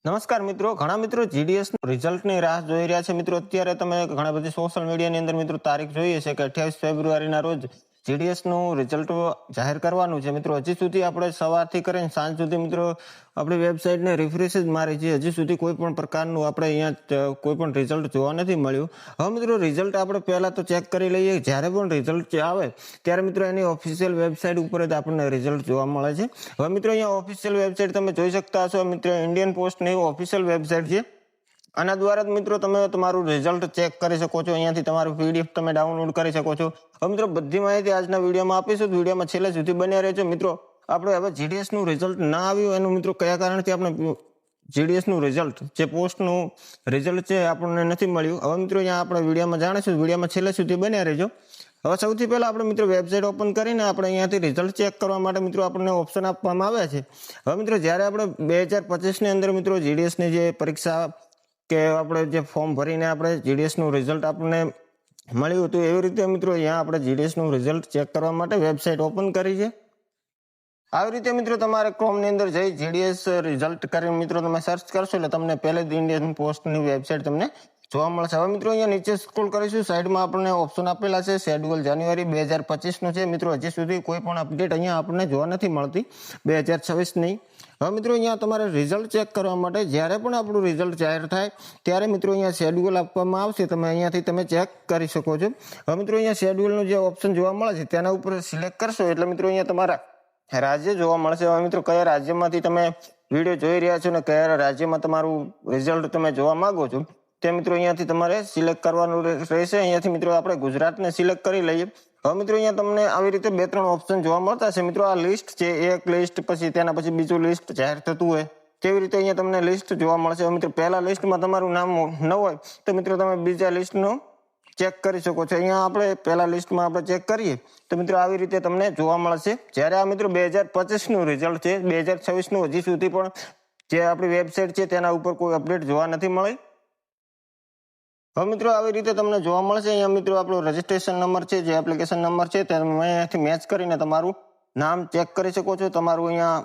નમસ્કાર મિત્રો, ઘણા મિત્રો જીડીએસ રિઝલ્ટની રાહ જોઈ રહ્યા છે. મિત્રો અત્યારે તમે ઘણા બધી સોશિયલ મીડિયાની અંદર મિત્રો તારીખ જોઈએ છે કે 28 ફેબ્રુઆરીના રોજ જીડીએસ નું રિઝલ્ટ જાહેર કરવાનું છે. મિત્રો હજી સુધી આપણે સવારથી કરીને સાંજ સુધી મિત્રો આપણી વેબસાઇટને રિફ્રેશ જ મારી છે. હજી સુધી કોઈ પણ પ્રકારનું આપણે અહીંયા કોઈ પણ રિઝલ્ટ જોવા નથી મળ્યું. હવે મિત્રો રિઝલ્ટ આપણે પહેલા તો ચેક કરી લઈએ. જ્યારે પણ રિઝલ્ટ આવે ત્યારે મિત્રો એની ઓફિશિયલ વેબસાઇટ ઉપર જ આપણને રિઝલ્ટ જોવા મળે છે. હવે મિત્રો અહીંયા ઓફિશિયલ વેબસાઇટ તમે જોઈ શકતા હશો. મિત્રો ઇન્ડિયન પોસ્ટની ઓફિશિયલ વેબસાઇટ છે. આના દ્વારા જ મિત્રો તમે તમારું રિઝલ્ટ ચેક કરી શકો છો. અહીંયાથી તમારું પીડીએફ તમે ડાઉનલોડ કરી શકો છો. હવે મિત્રો બધી માહિતી આજના વિડીયોમાં આપીશું. વિડીયોમાં છેલ્લે સુધી બન્યા રહેજો. મિત્રો આપણે હવે જીડીએસ નું રિઝલ્ટ ના આવ્યું એનું મિત્રો કયા કારણથી આપણે જીડીએસ નું રિઝલ્ટ જે પોસ્ટનું રિઝલ્ટ છે આપણને નથી મળ્યું. હવે મિત્રો અહીંયા આપણે વિડીયોમાં જાણીશું. વિડીયોમાં છેલ્લે સુધી બન્યા રહેજો. હવે સૌથી પહેલા આપણે મિત્રો વેબસાઇટ ઓપન કરીને આપણે અહીંયાથી રિઝલ્ટ ચેક કરવા માટે મિત્રો આપણને ઓપ્શન આપવામાં આવ્યા છે. હવે મિત્રો જ્યારે આપણે 2025ની અંદર મિત્રો જીડીએસની જે પરીક્ષા કે આપણે જે ફોર્મ ભરીને આપણે જીડીએસનું રિઝલ્ટ આપણને મળ્યું હતું એવી રીતે મિત્રો અહીંયા આપણે જીડીએસનું રિઝલ્ટ ચેક કરવા માટે વેબસાઇટ ઓપન કરી છે. આવી રીતે મિત્રો તમારે ક્રોમની અંદર જઈ જીડીએસ રિઝલ્ટ કરીને મિત્રો તમે સર્ચ કરશો એટલે તમને પહેલે જ ઇન્ડિયન પોસ્ટની વેબસાઇટ તમને જોવા મળશે. હવે મિત્રો અહીંયા નીચે સ્ક્રોલ કરીશું. સાઈડમાં આપણને ઓપ્શન આપેલા છે શેડ્યુલ જાન્યુઆરી 2025નું છે. મિત્રો હજી સુધી કોઈ પણ અપડેટ અહીંયા આપણને જોવા નથી મળતી 2026ની. હવે મિત્રો અહીંયા તમારે રિઝલ્ટ ચેક કરવા માટે જ્યારે પણ આપણું રિઝલ્ટ જાહેર થાય ત્યારે મિત્રો અહીંયા શેડ્યુલ આપવામાં આવશે. તમે અહીંયાથી તમે ચેક કરી શકો છો. હવે મિત્રો અહીંયા શેડ્યુલનું જે ઓપ્શન જોવા મળે છે તેના ઉપર સિલેક્ટ કરશો એટલે મિત્રો અહીંયા તમારા રાજ્ય જોવા મળશે. હવે મિત્રો કયા રાજ્યમાંથી તમે વિડીયો જોઈ રહ્યા છો અને કયા રાજ્યમાં તમારું રિઝલ્ટ તમે જોવા માંગો છો તે મિત્રો અહીંયાથી તમારે સિલેક્ટ કરવાનું રહેશે. અહીંયાથી મિત્રો આપણે ગુજરાતને સિલેક્ટ કરી લઈએ. હવે મિત્રો અહીંયા તમને આવી રીતે 2-3 ઓપ્શન જોવા મળતા છે. મિત્રો આ લિસ્ટ છે, એક લિસ્ટ પછી તેના પછી બીજું લિસ્ટ જાહેર થતું હોય તેવી રીતે અહીંયા તમને લિસ્ટ જોવા મળશે. મિત્રો પહેલા લિસ્ટમાં તમારું નામ ન હોય તો મિત્રો તમે બીજા લિસ્ટનું ચેક કરી શકો છો. અહીંયા આપણે પહેલા લિસ્ટમાં આપણે ચેક કરીએ તો મિત્રો આવી રીતે તમને જોવા મળશે. જ્યારે આ મિત્રો 2025નું રિઝલ્ટ છે, 2026નું હજી સુધી પણ જે આપણી વેબસાઇટ છે તેના ઉપર કોઈ અપડેટ જોવા નથી મળી. હવે મિત્રો આવી રીતે તમને જોવા મળશે. અહીંયા મિત્રો આપણો રજીસ્ટ્રેશન નંબર છે, જે એપ્લિકેશન નંબર છે તે અહીંયાથી મેચ કરીને તમારું નામ ચેક કરી શકો છો. તમારું અહીંયા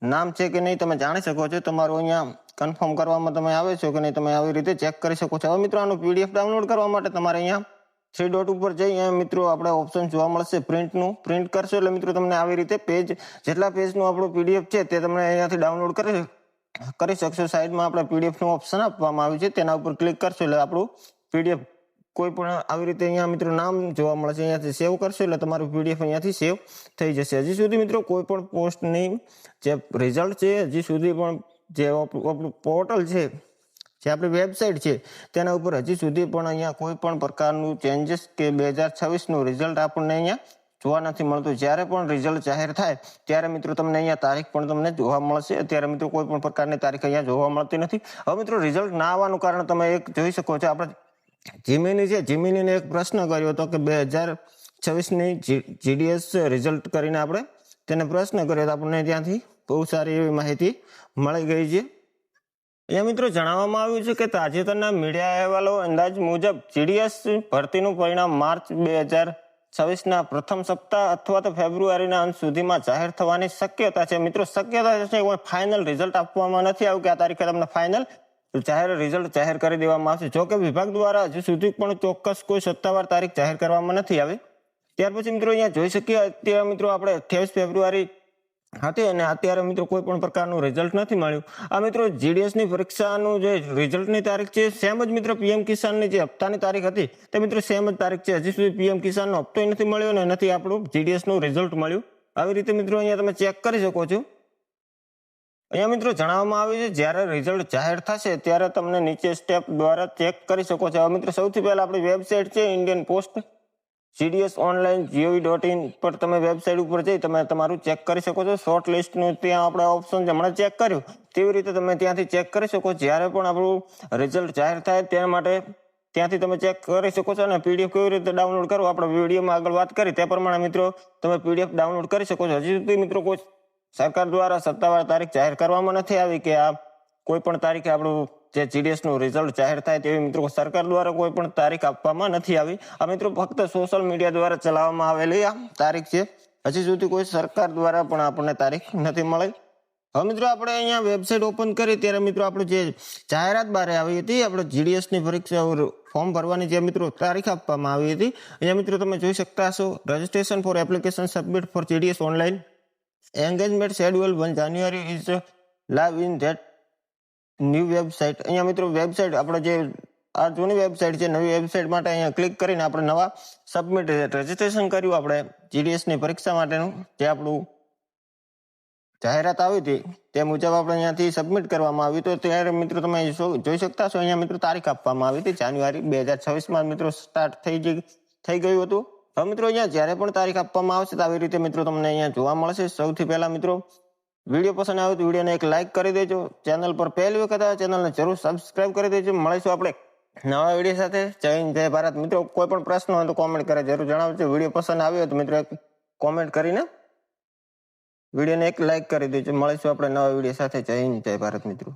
નામ છે કે નહીં તમે જાણી શકો છો. તમારું અહીંયા કન્ફર્મ કરવામાં તમે આવે છો કે નહીં તમે આવી રીતે ચેક કરી શકો છો. હવે મિત્રો આનું પીડીએફ ડાઉનલોડ કરવા માટે તમારે અહીંયા 3 ડોટ ઉપર જઈ અહીંયા મિત્રો આપણે ઓપ્શન જોવા મળશે પ્રિન્ટનું. પ્રિન્ટ કરશો એટલે મિત્રો તમને આવી રીતે પેજ જેટલા પેજનું આપણું પીડીએફ છે તે તમને અહીંયાથી ડાઉનલોડ કરી શકશો. સાઈડમાં આપણે પીડીએફ નું ઓપ્શન આપવામાં આવ્યું છે તેના ઉપર ક્લિક કરશો એટલે આપણું પીડીએફ કોઈ પણ આવી રીતે અહીંયા મિત્રો નામ જોવા મળશે. અહીંયાથી સેવ કરશો એટલે તમારું પીડીએફ અહીંયાથી સેવ થઈ જશે. હજી સુધી મિત્રો કોઈ પણ પોસ્ટની જે રિઝલ્ટ છે હજી સુધી પણ જે આપણું પોર્ટલ છે જે આપણી વેબસાઇટ છે તેના ઉપર હજી સુધી પણ અહીંયા કોઈ પણ પ્રકારનું ચેન્જીસ કે 2026નું રિઝલ્ટ આપણને અહીંયા જોવા નથી મળતું. જ્યારે પણ રિઝલ્ટ જાહેર થાય ત્યારે મિત્રો તમને અહીંયા તારીખ પણ તમને જોવા મળશે. અત્યારે મિત્રો કોઈ પણ પ્રકારની તારીખ અહીંયા જોવા મળતી નથી. હવે મિત્રો રિઝલ્ટ ના આવવાનું કારણ તમે એક જોઈ શકો છો. આપણે જીમીની છે, જીમીનીને એક પ્રશ્ન કર્યો હતો કે 2026ની જીડીએસ રિઝલ્ટ કરીને આપણે તેને પ્રશ્ન કર્યો હતો. આપણને ત્યાંથી બહુ સારી એવી માહિતી મળી ગઈ છે. અહીંયા મિત્રો જણાવવામાં આવ્યું છે કે તાજેતરના મીડિયા અહેવાલો અંદાજ મુજબ જીડીએસ ભરતીનું પરિણામ માર્ચ 2026ના પ્રથમ સપ્તાહ અથવા તો ફેબ્રુઆરીના અંત સુધીમાં જાહેર થવાની શક્યતા છે. મિત્રો શક્યતા છે, કોઈ ફાઇનલ રિઝલ્ટ આપવામાં નથી આવ્યું કે આ તારીખે તમને ફાઇનલ રિઝલ્ટ જાહેર કરી દેવામાં આવશે. જો કે વિભાગ દ્વારા હજુ સુધી પણ ચોક્કસ કોઈ સત્તાવાર તારીખ જાહેર કરવામાં નથી આવી. ત્યાર પછી મિત્રો અહીંયા જોઈ શકીએ અત્યારે મિત્રો આપણે 28 ફેબ્રુઆરી હતી અને અત્યારે મિત્રો કોઈ પણ પ્રકારનું રિઝલ્ટ નથી મળ્યું. આ મિત્રો જીડીએસની પરીક્ષાનું જે રિઝલ્ટની તારીખ છે સેમ જ મિત્રો પીએમ કિસાનની જે હપ્તાની તારીખ હતી તે મિત્રો સેમ જ તારીખ છે. હજી સુધી પીએમ કિસાનનો હપ્તો નથી મળ્યો અને નથી આપણું જીડીએસનું રિઝલ્ટ મળ્યું. આવી રીતે મિત્રો અહીંયા તમે ચેક કરી શકો છો. અહીંયા મિત્રો જણાવવામાં આવ્યું છે જ્યારે રિઝલ્ટ જાહેર થશે ત્યારે તમને નીચે સ્ટેપ દ્વારા ચેક કરી શકો છો. મિત્રો સૌથી પહેલા આપણી વેબસાઇટ છે Indian post GDS online gov.in પર તમે વેબસાઇટ ઉપર જઈ તમે તમારું ચેક કરી શકો છો. શોર્ટ લિસ્ટનું ત્યાં આપણે ઓપ્શન હમણાં ચેક કર્યું તેવી રીતે તમે ત્યાંથી ચેક કરી શકો. જ્યારે પણ આપણું રિઝલ્ટ જાહેર થાય તેના માટે ત્યાંથી તમે ચેક કરી શકો છો. અને પીડીએફ કેવી રીતે ડાઉનલોડ કરો આપણે વિડીયોમાં આગળ વાત કરી તે પ્રમાણે મિત્રો તમે પીડીએફ ડાઉનલોડ કરી શકો છો. હજી સુધી મિત્રો કોઈ સરકાર દ્વારા સત્તાવાર તારીખ જાહેર કરવામાં નથી આવી કે આ કોઈ પણ તારીખે આપણું જે જીડીએસનું રિઝલ્ટ જાહેર થાય તેવી મિત્રો સરકાર દ્વારા કોઈ પણ તારીખ આપવામાં નથી આવી. આ મિત્રો ફક્ત સોશિયલ મીડિયા દ્વારા ચલાવવામાં આવેલી આ તારીખ છે. હજી સુધી કોઈ સરકાર દ્વારા પણ આપણને તારીખ નથી મળી. હવે મિત્રો આપણે અહીંયા વેબસાઇટ ઓપન કરી ત્યારે મિત્રો આપણું જે જાહેરાત બહાર આવી હતી આપણે GDS ની પરીક્ષા ફોર્મ ભરવાની જે મિત્રો તારીખ આપવામાં આવી હતી અહીંયા મિત્રો તમે જોઈ શકતા છો registration for application submit for GDS online engagement schedule 1 January is live in that new website. અહીંયા મિત્રો વેબસાઇટ આપણે જે આ જૂની વેબસાઇટ છે નવી વેબસાઇટ માટે અહીંયા ક્લિક કરીને આપણે નવા સબમિટ રજિસ્ટ્રેશન કર્યું આપણે GDS ની પરીક્ષા માટેનું જે આપણું જાહેરાત આવી હતી તે મુજબ આપણે અહીંયાથી સબમિટ કરવામાં આવ્યું તો ત્યારે મિત્રો તમે જોઈ શકતા છો અહીંયા મિત્રો તારીખ આપવામાં આવી હતી જાન્યુઆરી 2026 મિત્રો સ્ટાર્ટ થઈ ગયું હતું. હવે મિત્રો અહીંયા જ્યારે પણ તારીખ આપવામાં આવશે તો આવી રીતે મિત્રો તમને અહીંયા જોવા મળશે. સૌથી પહેલા મિત્રો વિડીયો પસંદ આવે તો વિડીયોને એક લાઇક કરી દેજો. ચેનલ પર પહેલી વખત આવે ચેનલને જરૂર સબસ્ક્રાઇબ કરી દેજો. મળીશું આપણે નવા વિડીયો સાથે. જય હિન્દ જય ભારત. મિત્રો કોઈ પણ પ્રશ્ન હોય તો કોમેન્ટ કરે જરૂર જણાવજો. વિડીયો પસંદ આવ્યો તો મિત્રો એક કોમેન્ટ કરીને વિડીયોને એક લાઇક કરી દેજો. મળીશું આપણે નવા વિડીયો સાથે. જય હિન્દ જય ભારત મિત્રો.